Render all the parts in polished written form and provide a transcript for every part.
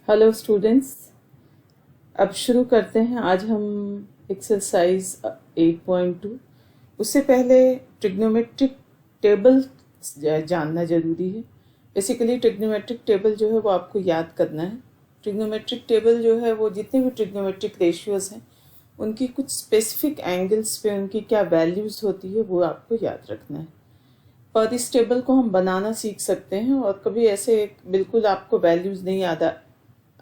Hello students, अब शुरू करते हैं। आज हम एक्सरसाइज 8.2। उससे पहले ट्रिग्नोमेट्रिक टेबल जानना ज़रूरी है। बेसिकली ट्रिग्नोमेट्रिक टेबल जो है वो आपको याद करना है। ट्रिग्नोमेट्रिक टेबल जो है वो जितने भी ट्रिग्नोमेट्रिक रेशियोज़ हैं उनकी कुछ स्पेसिफिक एंगल्स पे उनकी क्या वैल्यूज़ होती है वो आपको याद रखना है। और इस टेबल को हम बनाना सीख सकते हैं, और कभी ऐसे बिल्कुल आपको वैल्यूज़ नहीं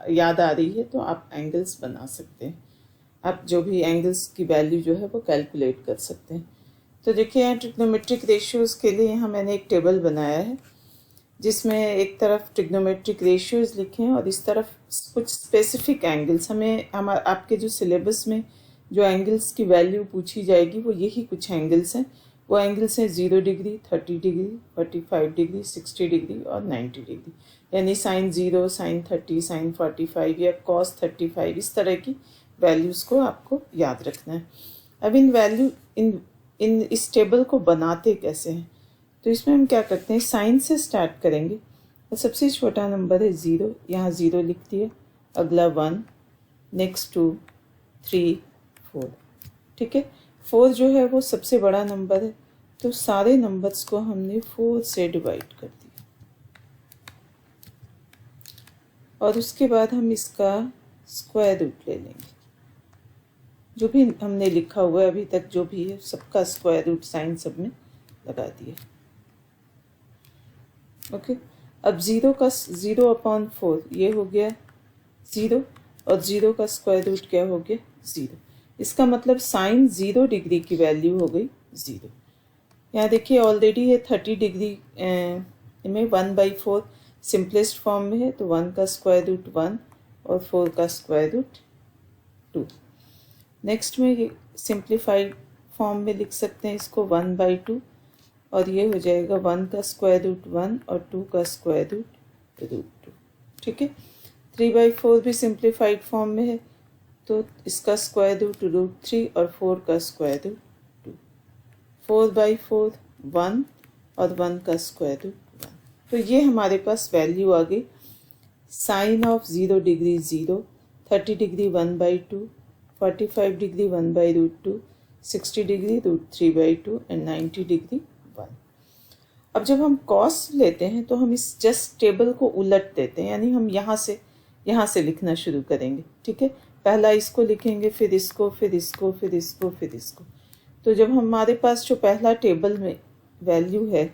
याद आ रही है तो आप एंगल्स बना सकते हैं। आप जो भी एंगल्स की वैल्यू जो है वो कैलकुलेट कर सकते हैं। तो देखिए यहाँ ट्रिग्नोमेट्रिक रेशियोज़ के लिए यहाँ मैंने एक टेबल बनाया है जिसमें एक तरफ ट्रिग्नोमेट्रिक रेशियोज़ लिखे हैं और इस तरफ कुछ स्पेसिफिक एंगल्स। हम आपके जो सिलेबस में जो एंगल्स की वैल्यू पूछी जाएगी वो यही कुछ एंगल्स हैं। वो एंगल्स हैं 0 डिग्री, 30 डिग्री, 45 डिग्री, 60 डिग्री और 90 डिग्री। यानी साइन 0, साइन 30, साइन 45 या कॉस 35, इस तरह की वैल्यूज़ को आपको याद रखना है। अब इन इस टेबल को बनाते कैसे हैं, तो इसमें हम क्या करते हैं, साइन से स्टार्ट करेंगे। और सबसे छोटा नंबर है 0, यहाँ 0 लिख दिया, अगला 1, नेक्स्ट 2, 3, 4। ठीक है, 4 जो है वो सबसे बड़ा नंबर है, तो सारे नंबर्स को हमने 4 से डिवाइड कर दिया। और उसके बाद हम इसका स्क्वायर रूट ले लेंगे। जो भी हमने लिखा हुआ है अभी तक, जो भी है सबका स्क्वायर रूट साइन सब में लगा दिया। ओके, अब 0/4 ये हो गया 0, और 0 का स्क्वायर रूट क्या हो गया 0। इसका मतलब साइन 0 डिग्री की वैल्यू हो गई 0। यहाँ देखिए ऑलरेडी है 30 डिग्री में 1/4 सिंपलेस्ट फॉर्म में है, तो 1 का स्क्वायर रूट 1 और 4 का स्क्वायर रूट 2। नेक्स्ट में ये सिंप्लीफाइड फॉर्म में लिख सकते हैं इसको 1/2, और ये हो जाएगा 1 का स्क्वायर रूट 1 और 2 का स्क्वायर रूट 2। ठीक है, 3/4 भी सिंप्लीफाइड फॉर्म में है, तो इसका स्क्वायर रूट 3 और 4 का स्क्वायर रूट 2। 4/4 1 और 1 का स्क्वायर रूट 1। तो ये हमारे पास वैल्यू आ गई। Sine of 0 degree 0, 30 degree 1/2, 45 degree 1/√2, 60 degree √3/2 and 90 degree 1। अब जब हम कॉस लेते हैं तो हम इस जस्ट टेबल को उलट देते हैं, यानी हम यहाँ से लिखना शुरू करेंगे। ठीक है, पहला इसको लिखेंगे, फिर इसको, फिर इसको, फिर इसको, फिर इसको। तो जब हमारे पास जो पहला टेबल में वैल्यू है,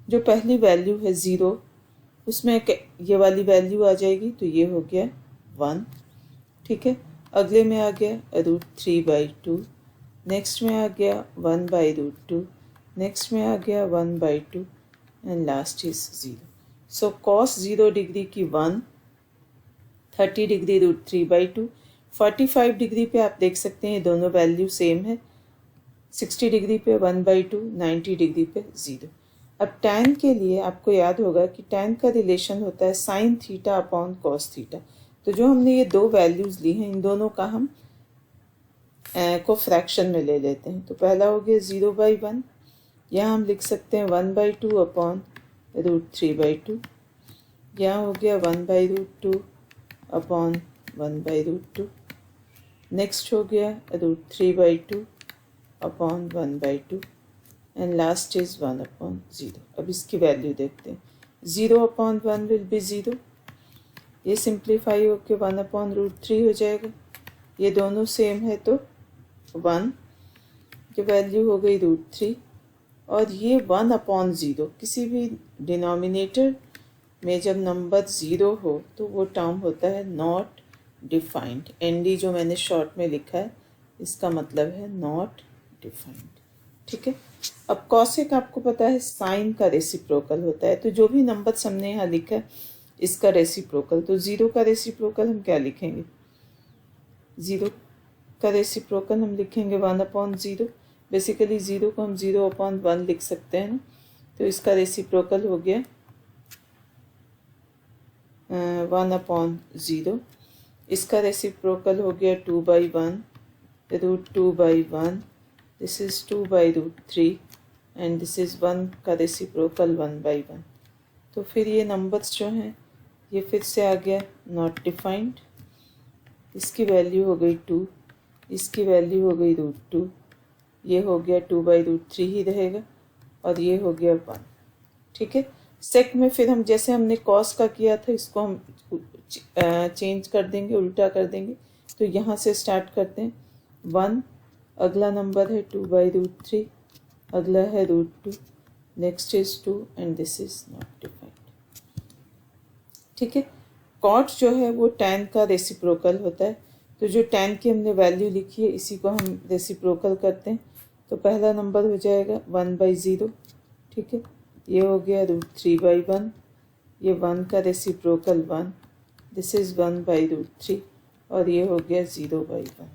जो पहली वैल्यू है 0, उसमें ये वाली वैल्यू आ जाएगी, तो ये हो गया 1। ठीक है, अगले में आ गया √3/2, नेक्स्ट में आ गया 1/√2, नेक्स्ट में आ गया 1/2 and last is 0। So cos 0 degree की 1, 30 डिग्री √3/2, 45 डिग्री पे आप देख सकते हैं दोनों वैल्यू सेम है, 60 डिग्री पे 1/2, 90 डिग्री पे 0। अब tan के लिए आपको याद होगा कि tan का रिलेशन होता है sine theta upon cos theta. तो जो हमने ये दो वैल्यूज़ ली हैं, इन दोनों का हम को फ्रैक्शन में ले लेते हैं। तो पहला हो गया 0/1, यहाँ हम लिख सकते हैं 1/2 अपॉन √3/2। यहाँ हो गया 1/√2 अपॉन 1/√2। नेक्स्ट हो गया √3/2 अपॉन 1/2 एंड लास्ट इज 1/0। अब इसकी वैल्यू देखते हैं। 0/1 विल बी 0, ये सिंप्लीफाई होकर 1/√3 हो जाएगा। ये दोनों सेम है तो 1 की वैल्यू हो गई √3, और ये 1/0। किसी भी डिनोमिनेटर में जब नंबर 0 हो तो वो टर्म होता है नॉट डिफाइंड। ND जो मैंने शॉर्ट में लिखा है, इसका मतलब है नॉट डिफाइंड। ठीक है, अब कॉसेक आपको पता है साइन का रेसिप्रोकल होता है, तो जो भी नंबर हमने यहाँ लिखा है इसका रेसिप्रोकल, तो 0 का रेसिप्रोकल हम क्या लिखेंगे, 0 का रेसिप्रोकल हम लिखेंगे 1/0। बेसिकली 0 को हम 0/1 लिख सकते हैं ना, तो इसका रेसिप्रोकल हो गया 1/0। इसका रेसिप्रोकल हो गया 2/1, √2/1, this is 2/√3 and this is 1 का रेसिप्रोकल 1/1। तो फिर ये नंबर्स जो हैं ये फिर से आ गया नॉट डिफाइंड, इसकी वैल्यू हो गई 2, इसकी वैल्यू हो गई √2, ये हो गया 2/√3 ही रहेगा, और ये हो गया 1। ठीक है, सेक में फिर हम जैसे हमने कॉस का किया था इसको हम चेंज कर देंगे, उल्टा कर देंगे। तो यहाँ से स्टार्ट करते हैं 1, अगला नंबर है 2/√3, अगला है √2, next is 2 and this is not defined. ठीक है, कॉट जो है वो tan का रेसिप्रोकल होता है, तो जो tan की हमने वैल्यू लिखी है इसी को हम रेसिप्रोकल करते हैं। तो पहला नंबर हो जाएगा 1/0। ठीक है, ये हो गया √3/1, ये 1 का रेसिप्रोकल 1, दिस इज़ 1/√3, और ये हो गया 0/1।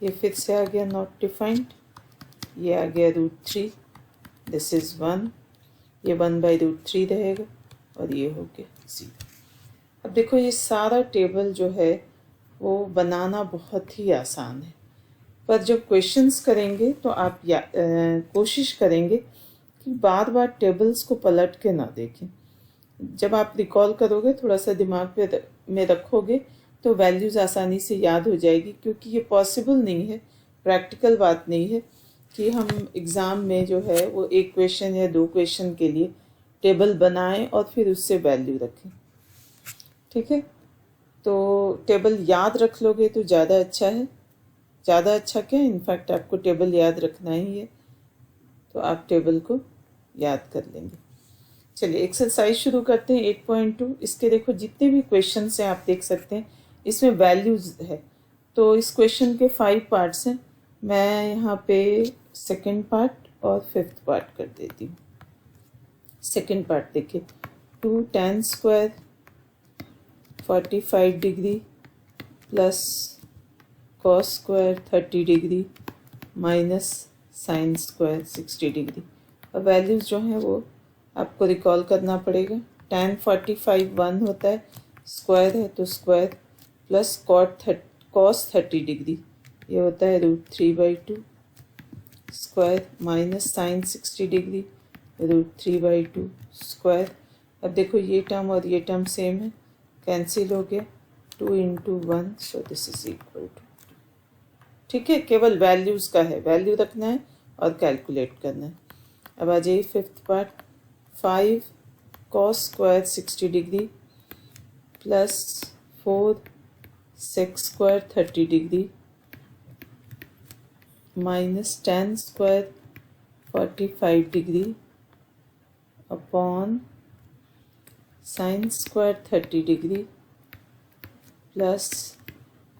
ये फिर से आ गया नॉट डिफाइंड, ये आ गया √3, दिस इज़ 1, ये 1/√3 रहेगा, और ये हो गया 0। अब देखो ये सारा टेबल जो है वो बनाना बहुत ही आसान है, पर जब क्वेश्चंस करेंगे तो आप कोशिश करेंगे कि बार बार टेबल्स को पलट के ना देखें। जब आप रिकॉल करोगे, थोड़ा सा दिमाग में रखोगे, तो वैल्यूज़ आसानी से याद हो जाएगी, क्योंकि ये पॉसिबल नहीं है, प्रैक्टिकल बात नहीं है कि हम एग्ज़ाम में जो है वो एक क्वेश्चन या 2 क्वेश्चन के लिए टेबल बनाएं और फिर उससे वैल्यू रखें। ठीक है, तो टेबल याद रख लोगे तो ज़्यादा अच्छा है। ज़्यादा अच्छा क्या, इनफैक्ट आपको टेबल याद रखना ही है, तो आप टेबल को याद कर लेंगे। चलिए एक्सरसाइज शुरू करते हैं 8.2। इसके देखो जितने भी क्वेश्चंस हैं आप देख सकते हैं इसमें वैल्यूज है। तो इस क्वेश्चन के 5 पार्ट्स हैं, मैं यहाँ पे सेकंड पार्ट और 5th पार्ट कर देती हूँ। सेकंड पार्ट देखिए, 2 tan² 45 degree plus cos² 30 degree minus sin² 60 degree. अब वैल्यूज़ जो हैं वो आपको रिकॉल करना पड़ेगा। tan 45 1 होता है, स्क्वायर है तो स्क्वायर, प्लस cos 30 डिग्री ये होता है √3/2 square, minus sin 60 degree √3/2 square. अब देखो ये टर्म और ये टर्म सेम है, कैंसिल हो गया, 2 × 1, so this is equal to. ठीक है, केवल वैल्यूज़ का है, वैल्यू रखना है और कैलकुलेट करना है। अब आ जाइए 5th part, 5 cos² 60 degree plus 4 sec² 30 degree minus tan² 45 degree upon sin² 30 degree plus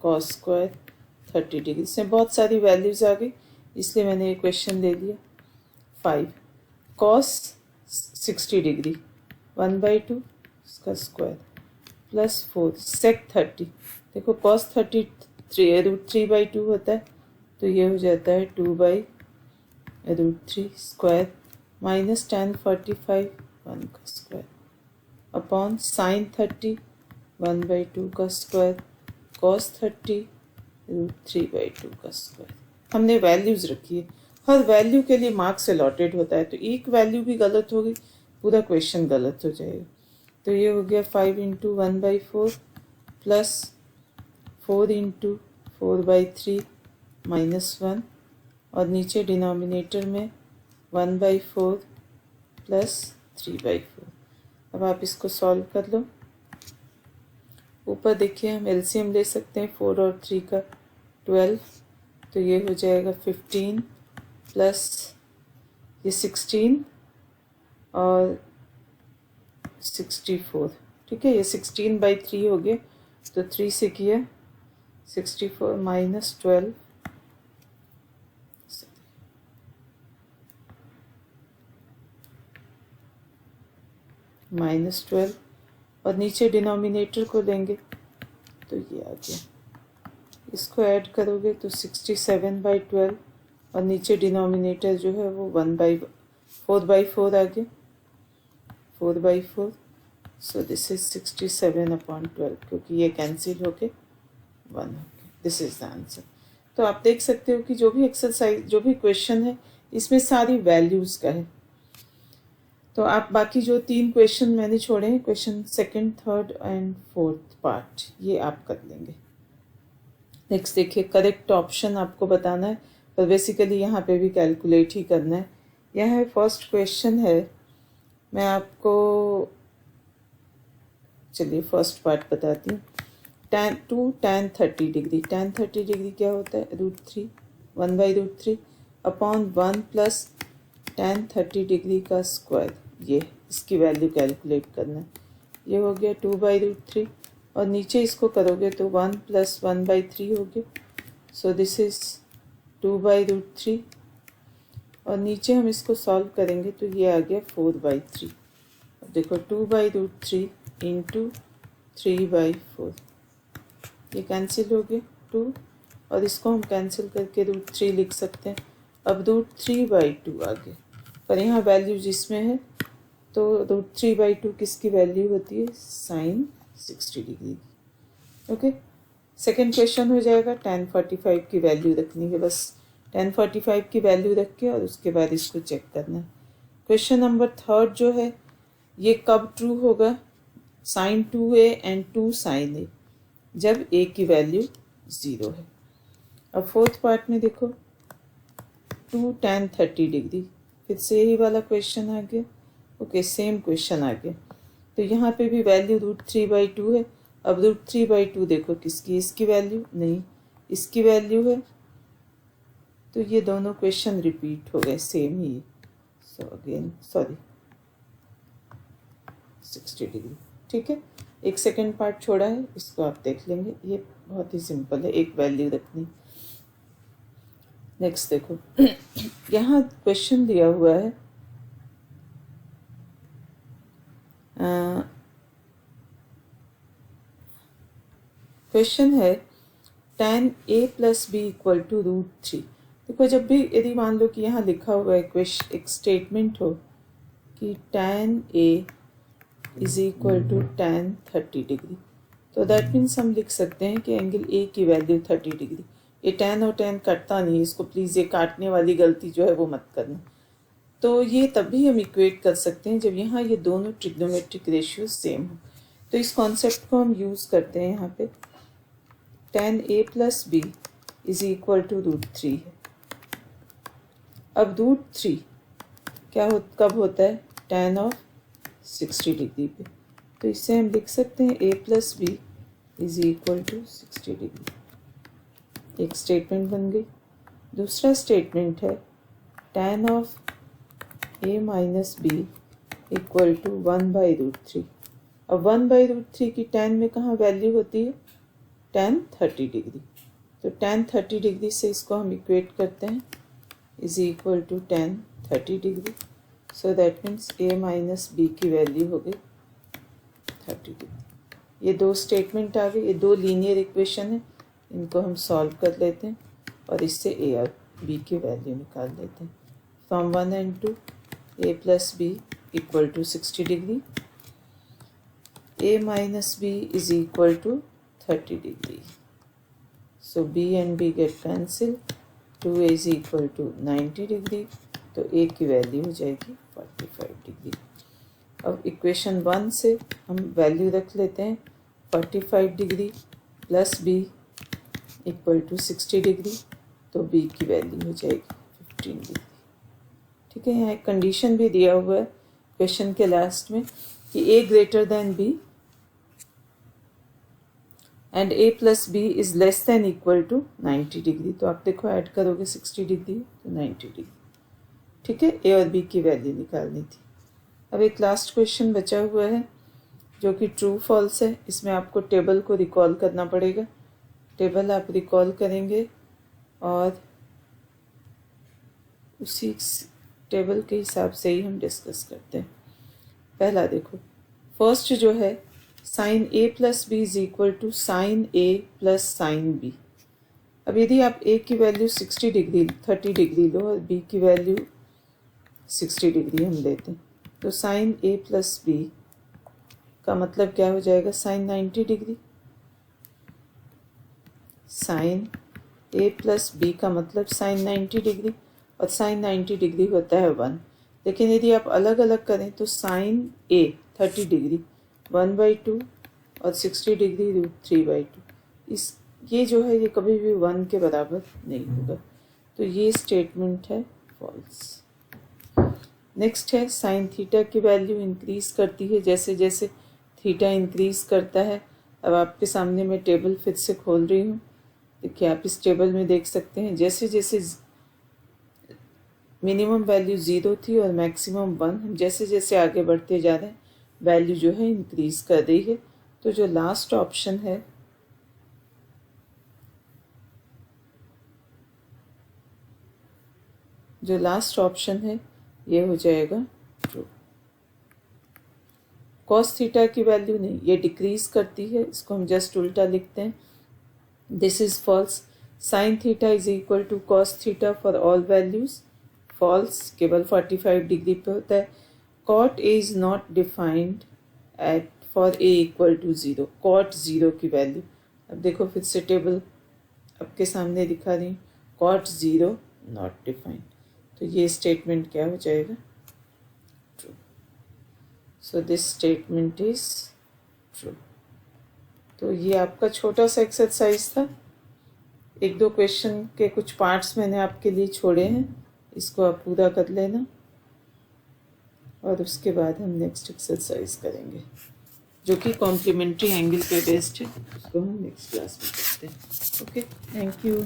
cos² 30 degree. इसमें बहुत सारी वैल्यूज़ आ गई, इसलिए मैंने ये क्वेश्चन ले लिया। 5 cos 60 डिग्री 1/2 इसका स्क्वायर प्लस 4 sec 30, देखो cos 30 √3/2 होता है, तो ये हो जाता है 2/√3 स्क्वायर माइनस tan 45 1 का स्क्वायर अपॉन sin 30 1/2 का स्क्वायर cos 30 √3/2 का स्क्वायर। हमने वैल्यूज़ रखी है, हर वैल्यू के लिए मार्क्स अलॉटेड होता है, तो एक वैल्यू भी गलत होगी पूरा क्वेश्चन गलत हो जाएगा। तो ये हो गया 5 × 1/4 प्लस 4 × 4/3 माइनस 1, और नीचे डिनोमिनेटर में 1/4 प्लस 3/4। अब आप इसको सॉल्व कर लो। ऊपर देखिए हम एलसीएम ले सकते हैं 4 और 3 का, 12, तो ये हो जाएगा 15 प्लस ये 16 और 64। ठीक है, ये 16/3 हो गया, तो 3 से किया 64 माइनस 12 माइनस 12, और नीचे डिनोमिनेटर को लेंगे तो ये आ गया, इसको ऐड करोगे तो 67/12, और नीचे डिनोमिनेटर जो है वो 4/4 आ गया, 4/4, सो दिस इज 67/12, क्योंकि ये कैंसिल होके 1 हो गया। This is the answer. तो आप देख सकते हो कि जो भी एक्सरसाइज, जो भी क्वेश्चन है, इसमें सारी वैल्यूज़ का है। तो आप बाकी जो 3 क्वेश्चन मैंने छोड़े हैं, question second, third and fourth part, ये आप कर लेंगे। नेक्स्ट देखिए, करेक्ट ऑप्शन आपको बताना है, पर बेसिकली यहाँ पे भी कैलकुलेट ही करना है। यह है फर्स्ट क्वेश्चन है, मैं आपको चलिए फर्स्ट पार्ट बताती हूँ। tan 30 डिग्री, tan 30 डिग्री क्या होता है, √3, 1/√3 अपॉन 1 प्लस tan 30 डिग्री का स्क्वायर, ये इसकी वैल्यू कैलकुलेट करना है। ये हो गया 2/√3 और नीचे इसको करोगे तो 1 प्लस 1/3 हो गया, सो दिस इज 2/√3 और नीचे हम इसको सॉल्व करेंगे तो ये आ गया 4/3। अब देखो 2/√3 इंटू 3/4, ये कैंसिल हो गया 2 और इसको हम कैंसिल करके √3 लिख सकते हैं। अब √3/2 आ गया, पर यहाँ वैल्यू जिसमें है तो √3/2 किसकी वैल्यू होती है, sin 60 डिग्री की। ओके, सेकेंड क्वेश्चन हो जाएगा, tan 45 की वैल्यू रखनी है, बस tan 45 की वैल्यू रख के और उसके बाद इसको चेक करना है। क्वेश्चन नंबर थर्ड जो है, ये कब ट्रू होगा, sin 2a and 2 sin a, जब a की वैल्यू 0 है। अब फोर्थ पार्ट में देखो 2 tan 30 डिग्री, फिर से यही वाला क्वेश्चन आ गया। ओके, सेम क्वेश्चन आ गया, तो यहाँ पे भी वैल्यू √3/2 है। अब √3/2 देखो किसकी, इसकी वैल्यू नहीं, इसकी वैल्यू है, तो ये दोनों क्वेश्चन रिपीट हो गए, सेम ही। सो अगेन सॉरी 60 डिग्री, ठीक है। एक सेकेंड पार्ट छोड़ा है, इसको आप देख लेंगे, ये बहुत ही सिंपल है, एक वैल्यू रखनी। नेक्स्ट देखो यहाँ क्वेश्चन दिया हुआ है, क्वेश्चन है tan a + b = √3। देखो जब भी यदि मान लो कि यहाँ लिखा हुआ है एक स्टेटमेंट हो कि tan a = tan 30 डिग्री, तो दैट मीन्स हम लिख सकते हैं कि एंगल a की वैल्यू 30 डिग्री। ये tan और tan कटता नहीं, इसको प्लीज़ ये काटने वाली गलती जो है वो मत करना। तो ये तब भी हम इक्वेट कर सकते हैं जब यहाँ ये दोनों ट्रिग्नोमेट्रिक रेशियो सेम हो। तो इस कॉन्सेप्ट को हम यूज़ करते हैं यहाँ पे, tan a + b = √3 है। अब √3 कब होता है, tan ऑफ 60 डिग्री पे, तो इससे हम लिख सकते हैं a + b = 60 डिग्री। एक स्टेटमेंट बन गई। दूसरा स्टेटमेंट है tan ऑफ a - b = 1/√3। अब 1/√3 की tan में कहाँ वैल्यू होती है, tan 30 डिग्री, तो tan 30 डिग्री से इसको हम इक्वेट करते हैं = tan 30 degree. So that means a - b की वैल्यू हो गई 30 डिग्री। ये दो स्टेटमेंट आ गए, ये दो लीनियर इक्वेशन है, इनको हम सॉल्व कर लेते हैं और इससे a और b की वैल्यू निकाल लेते हैं। From 1 and 2, a + b = 60 degree, a - b = 30 degree. So b and b get cancelled, 2a = 90 degree, तो a की वैल्यू हो जाएगी 45 डिग्री। अब इक्वेशन 1 से हम वैल्यू रख लेते हैं 45 डिग्री प्लस b = 60 डिग्री, तो b की वैल्यू हो जाएगी 15 डिग्री। ठीक है, यहाँ एक कंडीशन भी दिया हुआ है क्वेश्चन के लास्ट में कि a greater than b and a + b is less than equal to 90 degree. तो आप देखो ऐड करोगे 60 डिग्री तो 90 डिग्री। ठीक है, a और b की वैल्यू निकालनी थी। अब एक लास्ट क्वेश्चन बचा हुआ है जो कि ट्रू फॉल्स है। इसमें आपको टेबल को रिकॉल करना पड़ेगा। टेबल आप रिकॉल करेंगे और उसी टेबल के हिसाब से ही हम डिस्कस करते हैं। पहला देखो, फर्स्ट जो है sin a + b = sin a + sin b। अब यदि आप a की वैल्यू 30 डिग्री लो और b की वैल्यू 60 डिग्री हम लेते हैं, तो sin a + b का मतलब क्या हो जाएगा, sin 90 degree. sin a + b का मतलब sin 90 डिग्री, और sin 90 डिग्री होता है 1। लेकिन यदि आप अलग अलग करें तो साइन ए 30 डिग्री 1/2 और 60 डिग्री √3/2, इस ये जो है ये कभी भी 1 के बराबर नहीं होगा, तो ये स्टेटमेंट है फॉल्स। नेक्स्ट है साइन थीटा की वैल्यू इंक्रीज करती है जैसे जैसे थीटा इंक्रीज करता है। अब आपके सामने मैं टेबल फिर से खोल रही हूँ। देखिए आप इस टेबल में देख सकते हैं जैसे जैसे मिनिमम वैल्यू 0 थी और मैक्सिमम 1, हम जैसे जैसे आगे बढ़ते जा रहे हैं वैल्यू जो है इंक्रीज कर रही है। तो जो लास्ट ऑप्शन है ये हो जाएगा ट्रू। कॉस थीटा की वैल्यू नहीं, ये डिक्रीज करती है, इसको हम जस्ट उल्टा लिखते हैं। This is false. Sine theta is equal to cos theta for all values, false, केवल 45 डिग्री पे होता है। Cot A is not defined at for A equal to 0, cot 0 की वैल्यू। अब देखो फिर से टेबल आपके सामने दिखा रही हूँ, कॉट 0 नॉट डिफाइंड, तो ये स्टेटमेंट क्या हो जाएगा true. So this statement is true. तो ये आपका छोटा सा एक्सरसाइज था। एक दो क्वेश्चन के कुछ पार्ट्स मैंने आपके लिए छोड़े हैं, इसको आप पूरा कर लेना और उसके बाद हम नेक्स्ट एक्सरसाइज करेंगे जो कि कॉम्प्लीमेंट्री एंगल पे बेस्ड है, उसको हम नेक्स्ट क्लास में करते हैं। Okay, thank you.